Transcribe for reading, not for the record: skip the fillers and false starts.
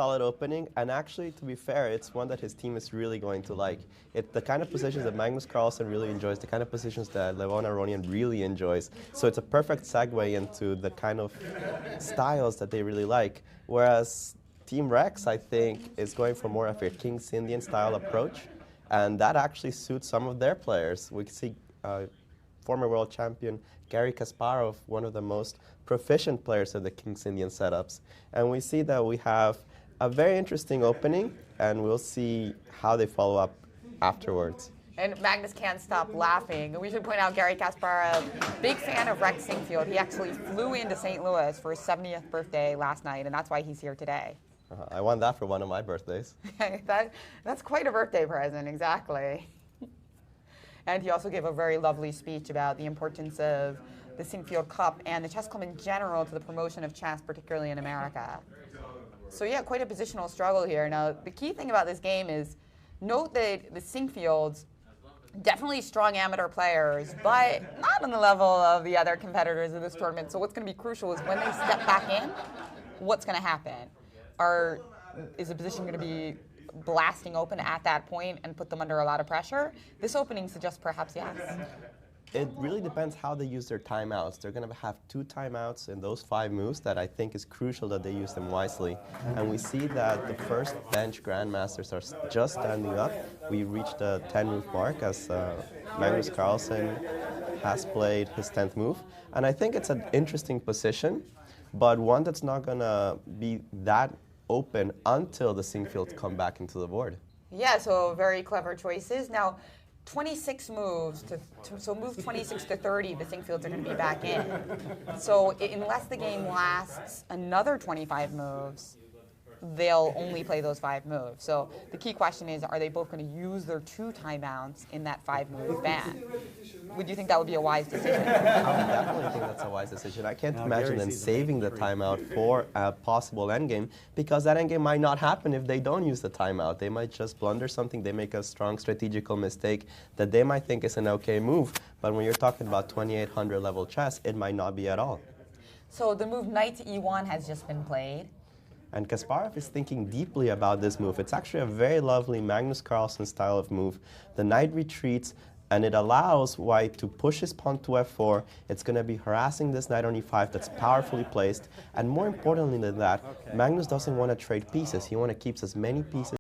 solid opening, and actually, to be fair, it's one that his team is really going to like. It's the kind of positions that Magnus Carlsen really enjoys, the kind of positions that Levon Aronian really enjoys. So it's a perfect segue into the kind of styles that they really like. Whereas Team Rex, I think, is going for more of a King's Indian style approach, and that actually suits some of their players. We can see former world champion Garry Kasparov, one of the most proficient players of the King's Indian setups. And we see that we have a very interesting opening, and we'll see how they follow up afterwards. And Magnus can't stop laughing. And we should point out Garry Kasparov, big fan of Rex Sinquefield. He actually flew into St. Louis for his 70th birthday last night, and that's why he's here today. I won that for one of my birthdays. That's quite a birthday present, exactly. And he also gave a very lovely speech about the importance of the Sinquefield Cup and the chess club in general to the promotion of chess, particularly in America. So yeah, quite a positional struggle here. Now, the key thing about this game is note that the Sinquefields, definitely strong amateur players, but not on the level of the other competitors in this tournament. So what's going to be crucial is when they step back in, what's going to happen? Is the position going to be blasting open at that point and put them under a lot of pressure? This opening suggests perhaps yes. It really depends how they use their timeouts. They're going to have 2 timeouts in those 5 moves that I think is crucial that they use them wisely. And we see that the first bench grandmasters are just standing up. We reached the 10-move mark as Magnus Carlsen has played his 10th move. And I think it's an interesting position, but one that's not going to be that open until the Sinquefields come back into the board. Yeah, so very clever choices. Now, 26 moves, so move 26 to 30, the Sinquefields are going to be back in. So unless the game lasts another 25 moves, they'll only play those 5 moves. So the key question is, are they both going to use their 2 timeouts in that 5-move ban? Would you think that would be a wise decision? I would definitely think that's a wise decision. I can't imagine them saving the timeout for a possible endgame, because that endgame might not happen if they don't use the timeout. They might just blunder something, they make a strong strategical mistake that they might think is an okay move, but when you're talking about 2800 level chess, it might not be at all. So the move knight to e1 has just been played. And Kasparov is thinking deeply about this move. It's actually a very lovely Magnus Carlsen style of move. The knight retreats, and it allows white to push his pawn to f4. It's going to be harassing this knight on e5 that's powerfully placed. And more importantly than that, Magnus doesn't want to trade pieces. He wants to keep as many pieces